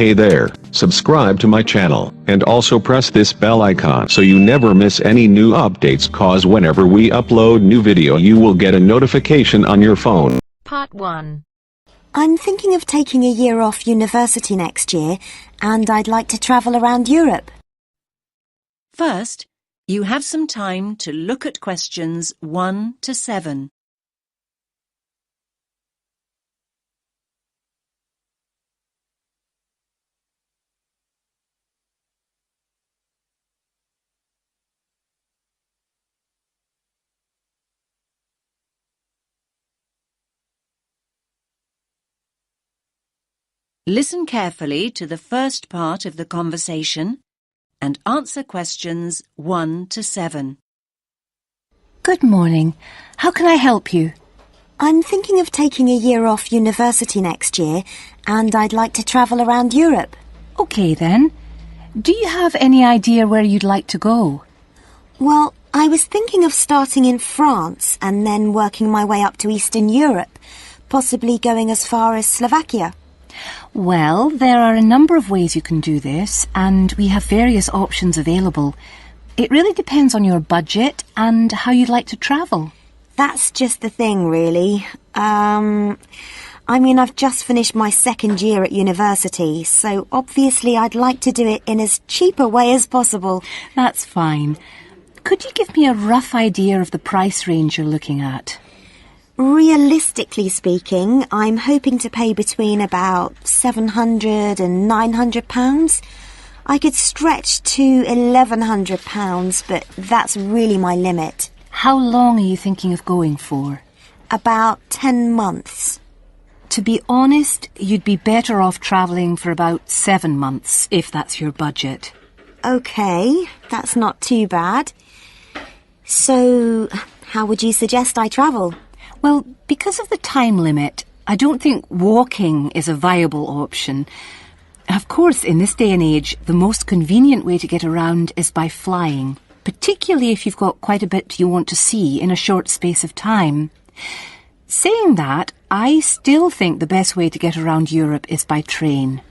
Hey there, subscribe to my channel, and also press this bell icon so you never miss any new updates, cause whenever we upload new video you will get a notification on your phone. Part 1. I'm thinking of taking a year off university next year, and I'd like to travel around Europe. First, you have some time to look at questions 1 to 7. Listen carefully to the first part of the conversation and answer questions 1 to 7. Good morning. How can I help you? I'm thinking of taking a year off university next year, and I'd like to travel around Europe. Okay then. Do you have any idea where you'd like to go? Well, I was thinking of starting in France and then working my way up to Eastern Europe, possibly going as far as Slovakia. Well, there are a number of ways you can do this, and we have various options available. It really depends on your budget and how you'd like to travel. That's just the thing, really. I've just finished my second year at university, so obviously I'd like to do it in as cheap a way as possible. That's fine. Could you give me a rough idea of the price range you're looking at? Realistically speaking, I'm hoping to pay between about £700 and £900. I could stretch to £1,100, but that's really my limit. How long are you thinking of going for? About 10 months. To be honest, you'd be better off travelling for about 7 months, if that's your budget. Okay, that's not too bad. So, how would you suggest I travel? Well, because of the time limit, I don't think walking is a viable option. Of course, in this day and age, the most convenient way to get around is by flying, particularly if you've got quite a bit you want to see in a short space of time. Saying that, I still think the best way to get around Europe is by train.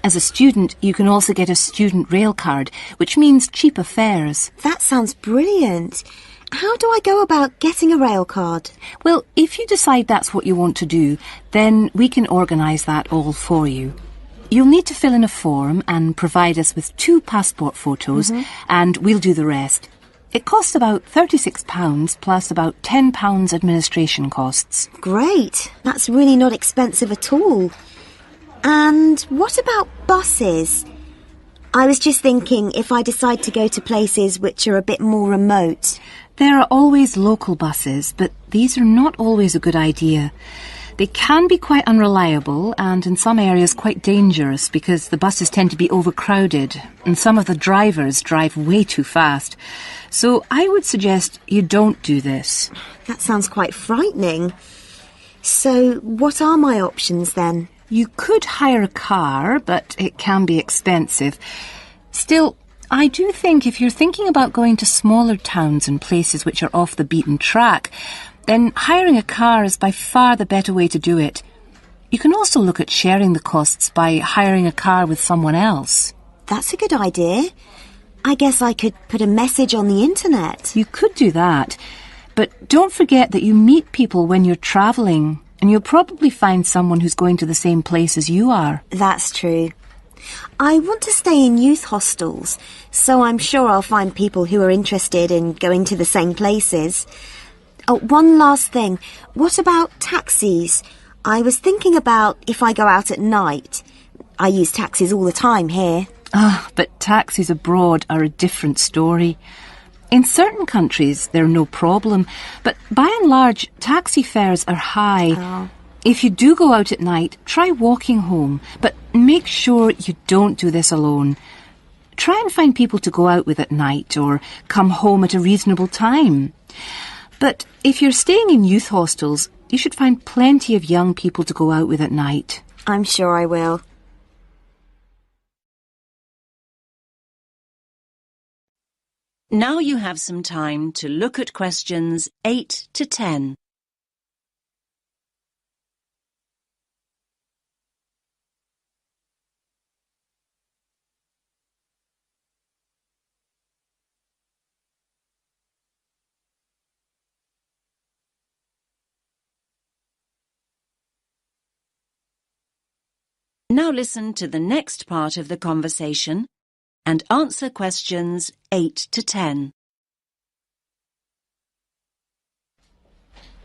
As a student, you can also get a student rail card, which means cheaper fares. That sounds brilliant. How do I go about getting a rail card? Well, if you decide that's what you want to do, then we can organise that all for you. You'll need to fill in a form and provide us with 2 passport photos, and we'll do the rest. It costs about £36 plus about £10 administration costs. Great. That's really not expensive at all. And what about buses? I was just thinking if I decide to go to places which are a bit more remote. There are always local buses, but these are not always a good idea. They can be quite unreliable and in some areas quite dangerous because the buses tend to be overcrowded and some of the drivers drive way too fast. So I would suggest you don't do this. That sounds quite frightening. So what are my options then? You could hire a car, but it can be expensive. Still, I do think if you're thinking about going to smaller towns and places which are off the beaten track, then hiring a car is by far the better way to do it. You can also look at sharing the costs by hiring a car with someone else. That's a good idea. I guess I could put a message on the internet. You could do that, but don't forget that you meet people when you're travelling, and you'll probably find someone who's going to the same place as you are. That's true. I want to stay in youth hostels, so I'm sure I'll find people who are interested in going to the same places. Oh, one last thing. What about taxis? I was thinking about if I go out at night. I use taxis all the time here. But taxis abroad are a different story. In certain countries, they're no problem, but by and large, taxi fares are high. Oh. If you do go out at night, try walking home, but make sure you don't do this alone. Try and find people to go out with at night or come home at a reasonable time. But if you're staying in youth hostels, you should find plenty of young people to go out with at night. I'm sure I will. Now you have some time to look at questions 8 to 10. Now listen to the next part of the conversation and answer questions 8 to 10.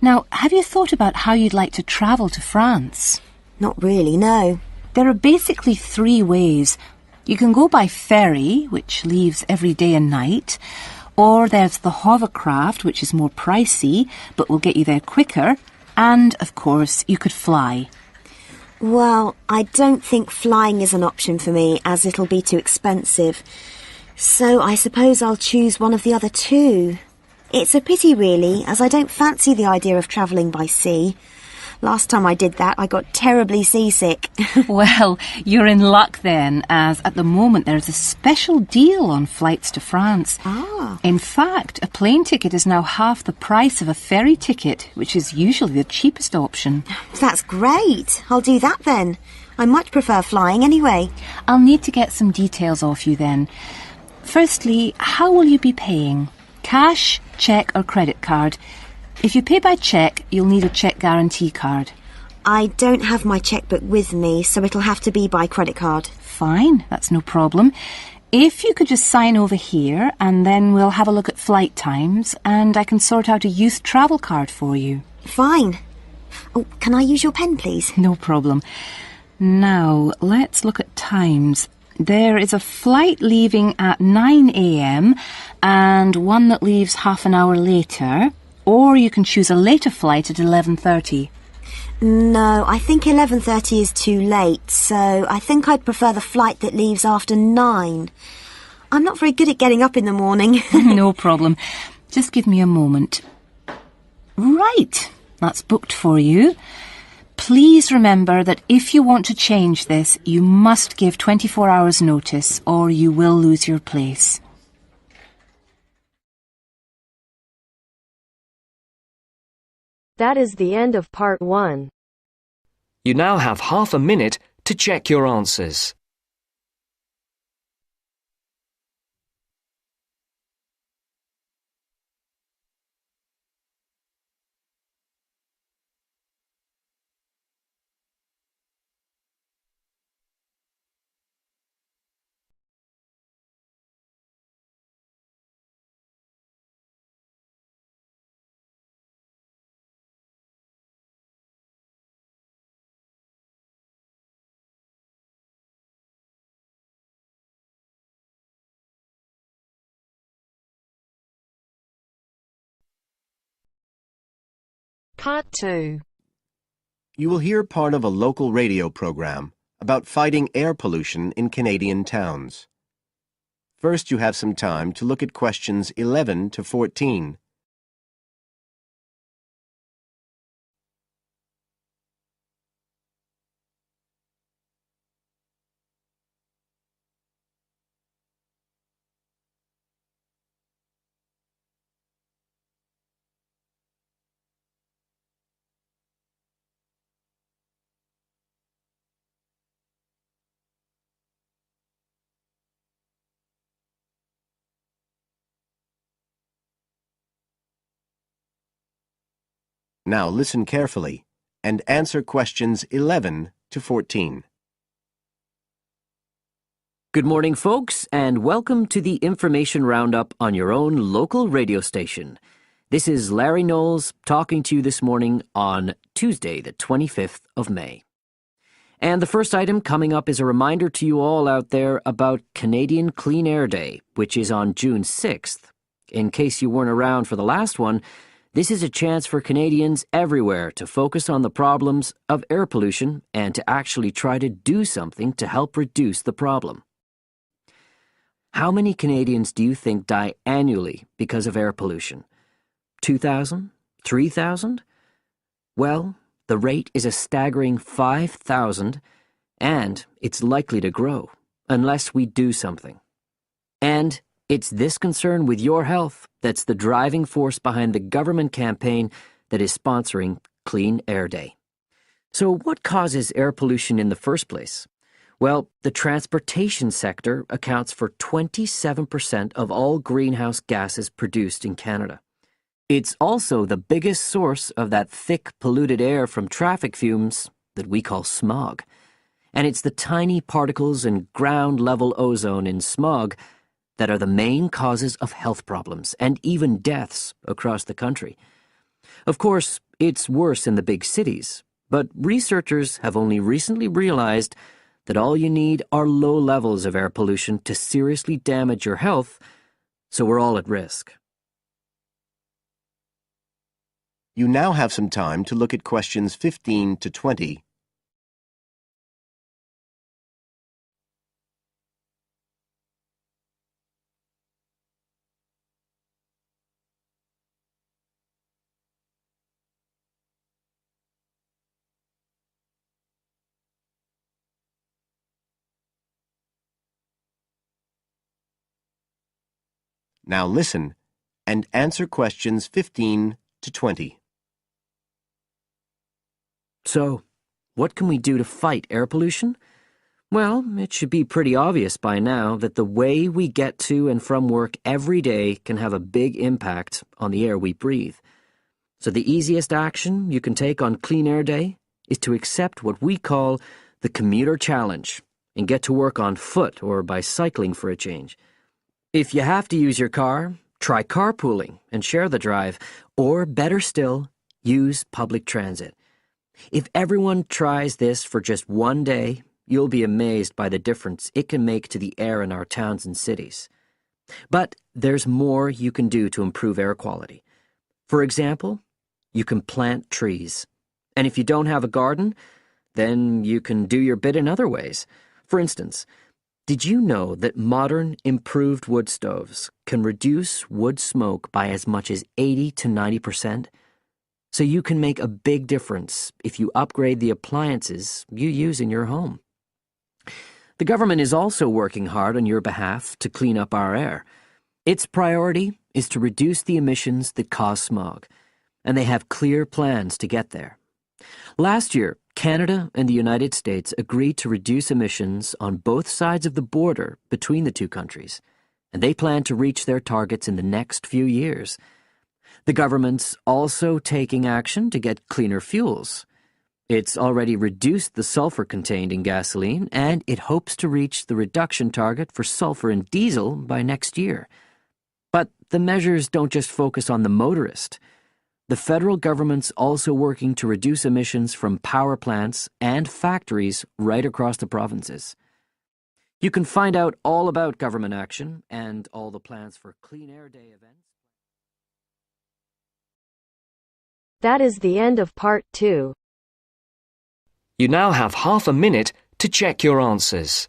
Now, have you thought about how you'd like to travel to France? Not really, no. There are basically 3 ways. You can go by ferry, which leaves every day and night, or there's the hovercraft, which is more pricey, but will get you there quicker, and, of course, you could fly. Well, I don't think flying is an option for me, as it'll be too expensive. So I suppose I'll choose one of the other 2. It's a pity, really, as I don't fancy the idea of travelling by sea. Last time I did that, I got terribly seasick. Well, you're in luck then, as at the moment there's a special deal on flights to France. Ah. In fact, a plane ticket is now half the price of a ferry ticket, which is usually the cheapest option. That's great. I'll do that then. I much prefer flying anyway. I'll need to get some details off you then. Firstly, how will you be paying? Cash, cheque or credit card? If you pay by cheque, you'll need a cheque guarantee card. I don't have my chequebook with me, so it'll have to be by credit card. Fine, that's no problem. If you could just sign over here, and then we'll have a look at flight times, and I can sort out a youth travel card for you. Fine. Oh, can I use your pen, please? No problem. Now, let's look at times. There is a flight leaving at 9 a.m. and one that leaves half an hour later. Or you can choose a later flight at 11:30. No, I think 11:30 is too late, so I think I'd prefer the flight that leaves after 9. I'm not very good at getting up in the morning. No problem. Just give me a moment. Right, that's booked for you. Please remember that if you want to change this, you must give 24 hours notice or you will lose your place. That is the end of part 1. You now have half a minute to check your answers. Part 2. You will hear part of a local radio program about fighting air pollution in Canadian towns. First, you have some time to look at questions 11 to 14. Now listen carefully and answer questions 11 to 14. Good morning, folks, and welcome to the information roundup on your own local radio station. This is Larry Knowles talking to you this morning on Tuesday, the 25th of May. And the first item coming up is a reminder to you all out there about Canadian Clean Air Day, which is on June 6th. In case you weren't around for the last one, this is a chance for Canadians everywhere to focus on the problems of air pollution and to actually try to do something to help reduce the problem. How many Canadians do you think die annually because of air pollution? 2,000? 3,000? Well, the rate is a staggering 5,000, and it's likely to grow unless we do something. And it's this concern with your health that's the driving force behind the government campaign that is sponsoring Clean Air Day. So what causes air pollution in the first place? Well, the transportation sector accounts for 27% of all greenhouse gases produced in Canada. It's also the biggest source of that thick, polluted air from traffic fumes that we call smog. And it's the tiny particles in ground-level ozone in smog that are the main causes of health problems and even deaths across the country. Of course, it's worse in the big cities, but researchers have only recently realized that all you need are low levels of air pollution to seriously damage your health, so we're all at risk. You now have some time to look at questions 15 to 20. Now listen and answer questions 15 to 20. So, what can we do to fight air pollution? Well, it should be pretty obvious by now that the way we get to and from work every day can have a big impact on the air we breathe. So the easiest action you can take on Clean Air Day is to accept what we call the commuter challenge and get to work on foot or by cycling for a change. If you have to use your car, try carpooling and share the drive, or better still, use public transit. If everyone tries this for just one day, you'll be amazed by the difference it can make to the air in our towns and cities. But there's more you can do to improve air quality. For example, you can plant trees. And if you don't have a garden, then you can do your bit in other ways. For instance, did you know that modern, improved wood stoves can reduce wood smoke by as much as 80 to 90%? So you can make a big difference if you upgrade the appliances you use in your home. The government is also working hard on your behalf to clean up our air. Its priority is to reduce the emissions that cause smog, and they have clear plans to get there. Last year, Canada and the United States agreed to reduce emissions on both sides of the border between the two countries, and they plan to reach their targets in the next few years. The government's also taking action to get cleaner fuels. It's already reduced the sulfur contained in gasoline, and it hopes to reach the reduction target for sulfur in diesel by next year. But the measures don't just focus on the motorist. The federal government's also working to reduce emissions from power plants and factories right across the provinces. You can find out all about government action and all the plans for Clean Air Day events. That is the end of part 2. You now have half a minute to check your answers.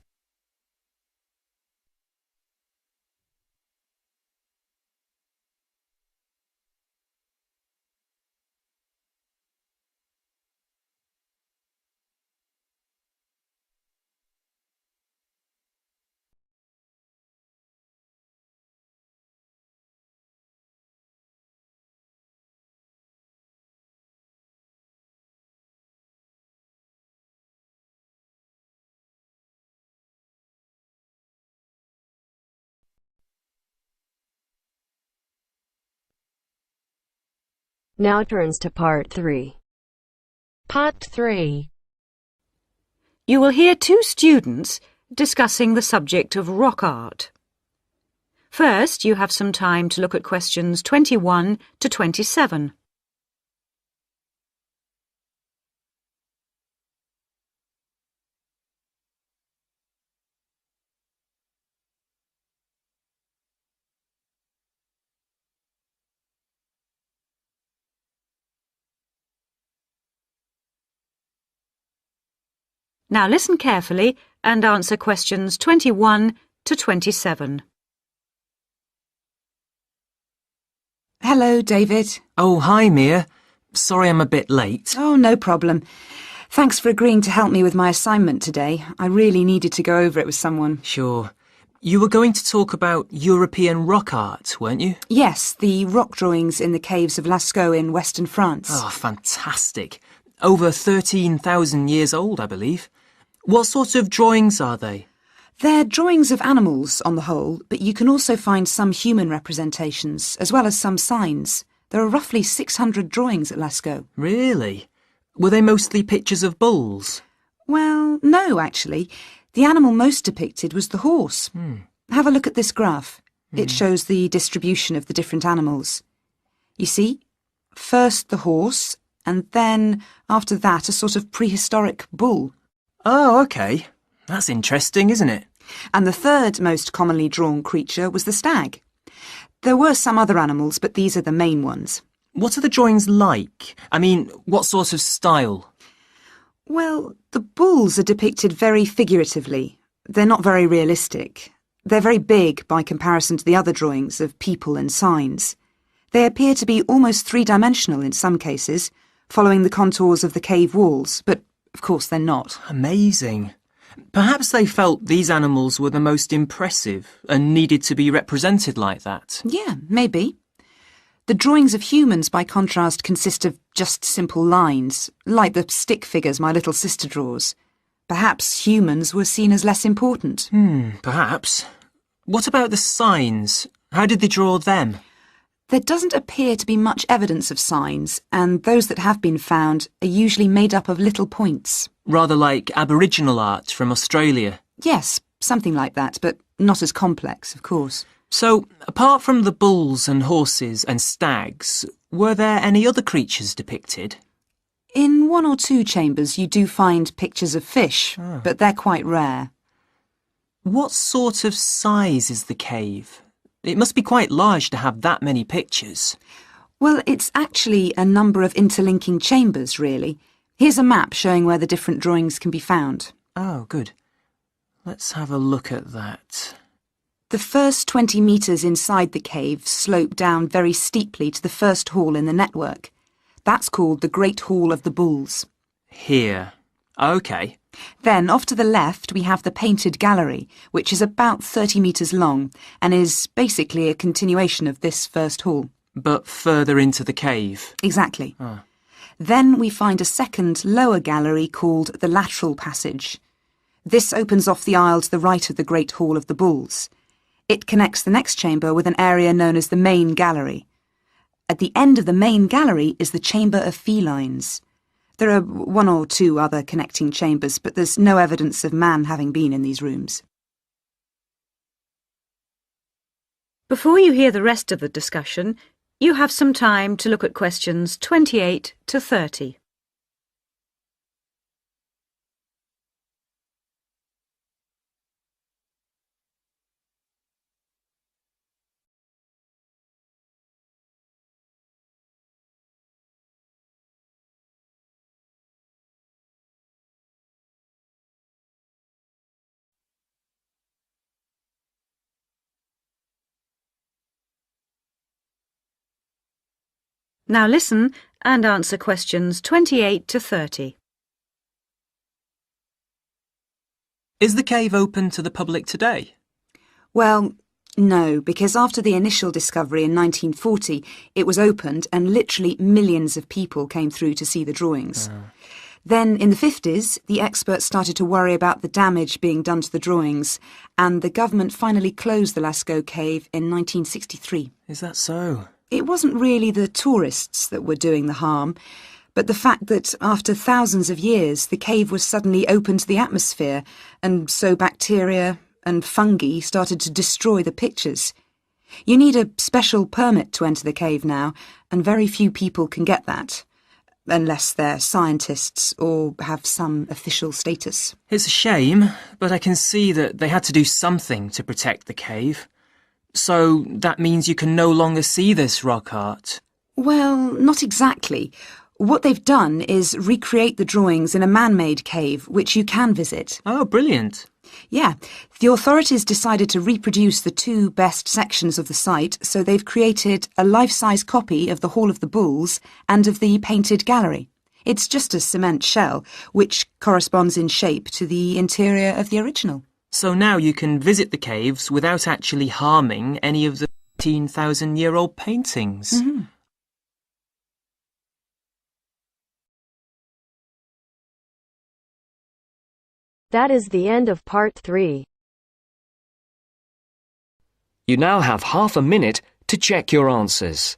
Now turns to part 3. Part 3. You will hear two students discussing the subject of rock art. First, you have some time to look at questions 21 to 27. Now listen carefully and answer questions 21 to 27. Hello, David. Oh, hi, Mia. Sorry I'm a bit late. Oh, no problem. Thanks for agreeing to help me with my assignment today. I really needed to go over it with someone. Sure. You were going to talk about European rock art, weren't you? Yes, the rock drawings in the caves of Lascaux in western France. Oh, fantastic. Over 13,000 years old, I believe. What sort of drawings are they? They're drawings of animals on the whole, but you can also find some human representations, as well as some signs. There are roughly 600 drawings at Lascaux. Really? Were they mostly pictures of bulls? Well, no, actually. The animal most depicted was the horse. Have a look at this graph. It shows the distribution of the different animals. You see, first the horse, and then, after that, a sort of prehistoric bull. Oh, OK. That's interesting, isn't it? And the third most commonly drawn creature was the stag. There were some other animals, but these are the main ones. What are the drawings like? I mean, what sort of style? Well, the bulls are depicted very figuratively. They're not very realistic. They're very big by comparison to the other drawings of people and signs. They appear to be almost three-dimensional in some cases, following the contours of the cave walls, but of course they're not. Amazing. Perhaps they felt these animals were the most impressive and needed to be represented like that. Yeah, maybe. The drawings of humans, by contrast, consist of just simple lines, like the stick figures my little sister draws. Perhaps humans were seen as less important. Perhaps. What about the signs? How did they draw them? There doesn't appear to be much evidence of signs, and those that have been found are usually made up of little points. Rather like Aboriginal art from Australia. Yes, something like that, but not as complex, of course. So, apart from the bulls and horses and stags, were there any other creatures depicted? In one or two chambers you do find pictures of fish, but they're quite rare. What sort of size is the cave? It must be quite large to have that many pictures. Well, it's actually a number of interlinking chambers, really. Here's a map showing where the different drawings can be found. Oh, good. Let's have a look at that. The first 20 metres inside the cave slope down very steeply to the first hall in the network. That's called the Great Hall of the Bulls. Here. OK. Then, off to the left, we have the Painted Gallery, which is about 30 metres long and is basically a continuation of this first hall. But further into the cave. Exactly. Then we find a second, lower gallery called the Lateral Passage. This opens off the aisle to the right of the Great Hall of the Bulls. It connects the next chamber with an area known as the Main Gallery. At the end of the Main Gallery is the Chamber of Felines. There are one or two other connecting chambers, but there's no evidence of man having been in these rooms. Before you hear the rest of the discussion, you have some time to look at questions 28 to 30. Now listen and answer questions 28 to 30. Is the cave open to the public today? Well, no, because after the initial discovery in 1940, it was opened and literally millions of people came through to see the drawings. Then, in the 50s, the experts started to worry about the damage being done to the drawings, and the government finally closed the Lascaux cave in 1963. Is that so? It wasn't really the tourists that were doing the harm, but the fact that after thousands of years the cave was suddenly open to the atmosphere, and so bacteria and fungi started to destroy the pictures. You need a special permit to enter the cave now, and very few people can get that, unless they're scientists or have some official status. It's a shame, but I can see that they had to do something to protect the cave. So that means you can no longer see this rock art? Well, not exactly. What they've done is recreate the drawings in a man-made cave, which you can visit. Oh, brilliant. Yeah, the authorities decided to reproduce the two best sections of the site, so they've created a life-size copy of the Hall of the Bulls and of the Painted Gallery. It's just a cement shell, which corresponds in shape to the interior of the original. So now you can visit the caves without actually harming any of the 13,000-year-old paintings. Mm-hmm. That is the end of part 3. You now have half a minute to check your answers.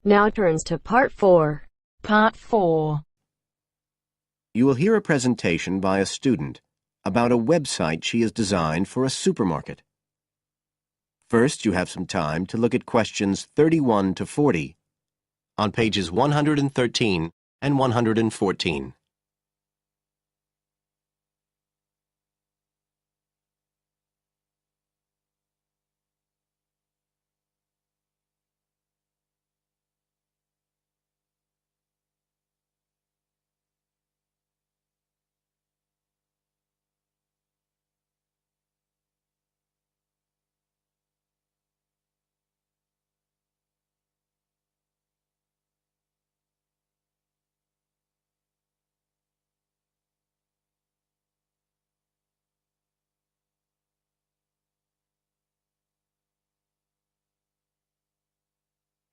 Now turns to Part 4. Part 4. You will hear a presentation by a student about a website she has designed for a supermarket. First, you have some time to look at questions 31 to 40 on pages 113 and 114.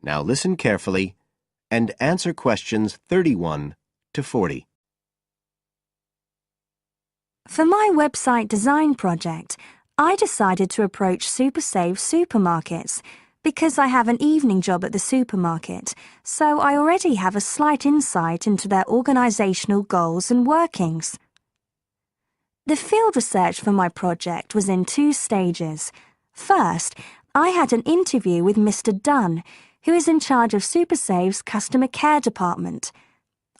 Now listen carefully and answer questions 31 to 40. For my website design project, I decided to approach SuperSave supermarkets because I have an evening job at the supermarket, so I already have a slight insight into their organisational goals and workings. The field research for my project was in 2 stages. First, I had an interview with Mr. Dunn, who is in charge of SuperSave's customer care department.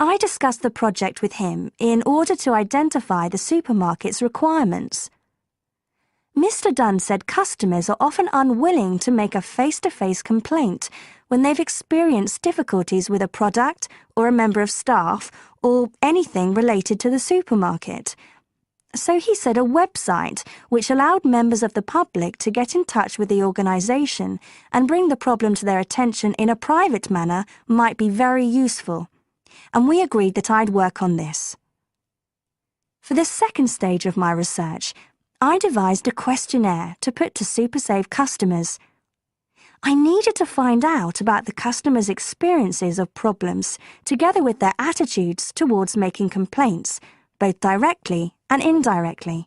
I discussed the project with him in order to identify the supermarket's requirements. Mr. Dunn said customers are often unwilling to make a face-to-face complaint when they've experienced difficulties with a product or a member of staff or anything related to the supermarket. So he said a website which allowed members of the public to get in touch with the organisation and bring the problem to their attention in a private manner might be very useful, and we agreed that I'd work on this. For the second stage of my research, I devised a questionnaire to put to SuperSave customers. I needed to find out about the customers' experiences of problems together with their attitudes towards making complaints, both directly and indirectly.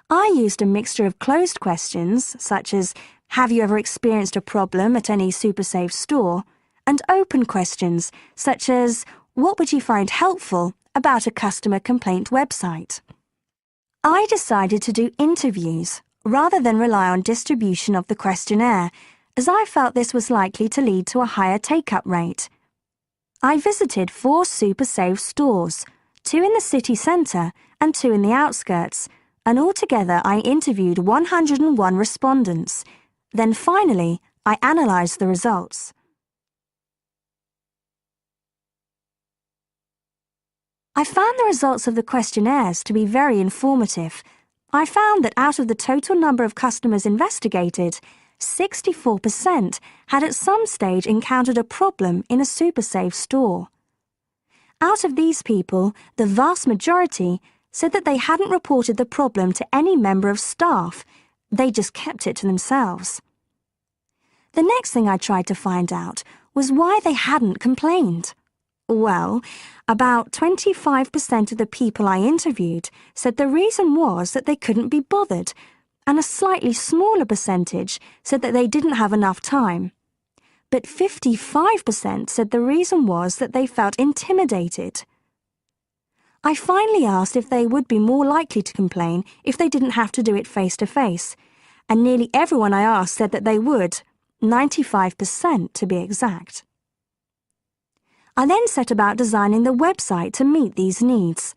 I used a mixture of closed questions, such as, have you ever experienced a problem at any SuperSave store, and open questions, such as, what would you find helpful about a customer complaint website? I decided to do interviews rather than rely on distribution of the questionnaire, as I felt this was likely to lead to a higher take-up rate. I visited 4 SuperSave stores, 2 in the city centre and 2 in the outskirts, and altogether I interviewed 101 respondents. Then finally, I analysed the results. I found the results of the questionnaires to be very informative. I found that out of the total number of customers investigated, 64% had at some stage encountered a problem in a SuperSave store. Out of these people, the vast majority said that they hadn't reported the problem to any member of staff. They just kept it to themselves. The next thing I tried to find out was why they hadn't complained. Well, about 25% of the people I interviewed said the reason was that they couldn't be bothered, and a slightly smaller percentage said that they didn't have enough time. But 55% said the reason was that they felt intimidated. I finally asked if they would be more likely to complain if they didn't have to do it face-to-face, and nearly everyone I asked said that they would, 95% to be exact. I then set about designing the website to meet these needs.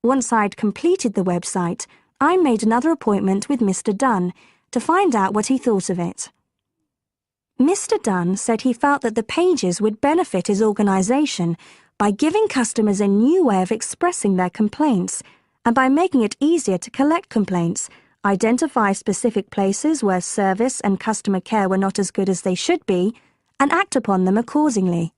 Once I'd completed the website, I made another appointment with Mr. Dunn to find out what he thought of it. Mr. Dunn said he felt that the pages would benefit his organisation by giving customers a new way of expressing their complaints and by making it easier to collect complaints, identify specific places where service and customer care were not as good as they should be, and act upon them accordingly.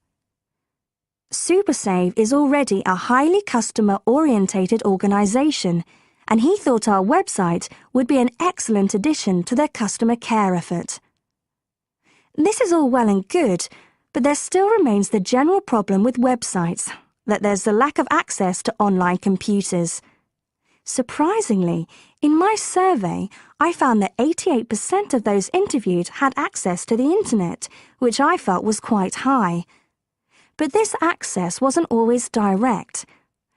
SuperSave is already a highly customer-orientated organisation, and he thought our website would be an excellent addition to their customer care effort. This is all well and good, but there still remains the general problem with websites, that there's a lack of access to online computers. Surprisingly, in my survey, I found that 88% of those interviewed had access to the internet, which I felt was quite high. But this access wasn't always direct.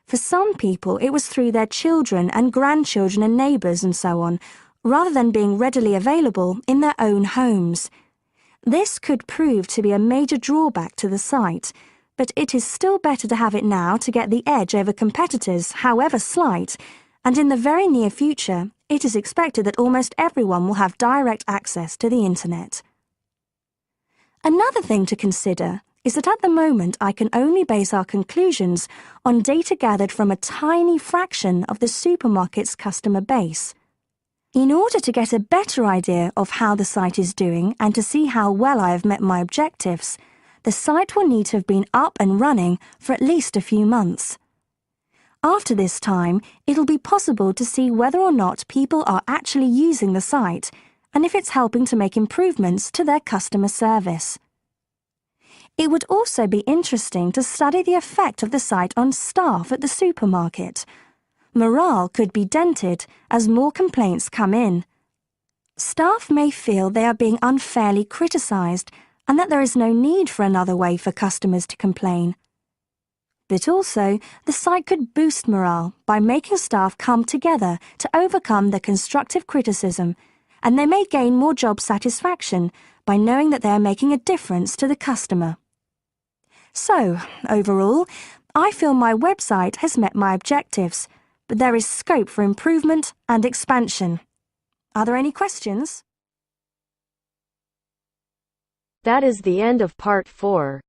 For some people, it was through their children and grandchildren and neighbours and so on, rather than being readily available in their own homes. This could prove to be a major drawback to the site, but it is still better to have it now to get the edge over competitors, however slight, and in the very near future, it is expected that almost everyone will have direct access to the internet. Another thing to consider is that at the moment I can only base our conclusions on data gathered from a tiny fraction of the supermarket's customer base. In order to get a better idea of how the site is doing and to see how well I have met my objectives, the site will need to have been up and running for at least a few months. After this time, it'll be possible to see whether or not people are actually using the site and if it's helping to make improvements to their customer service. It would also be interesting to study the effect of the site on staff at the supermarket. Morale could be dented as more complaints come in. Staff may feel they are being unfairly criticised and that there is no need for another way for customers to complain. But also, the site could boost morale by making staff come together to overcome the constructive criticism, and they may gain more job satisfaction by knowing that they are making a difference to the customer. So, overall, I feel my website has met my objectives, but there is scope for improvement and expansion. Are there any questions? That is the end of part 4.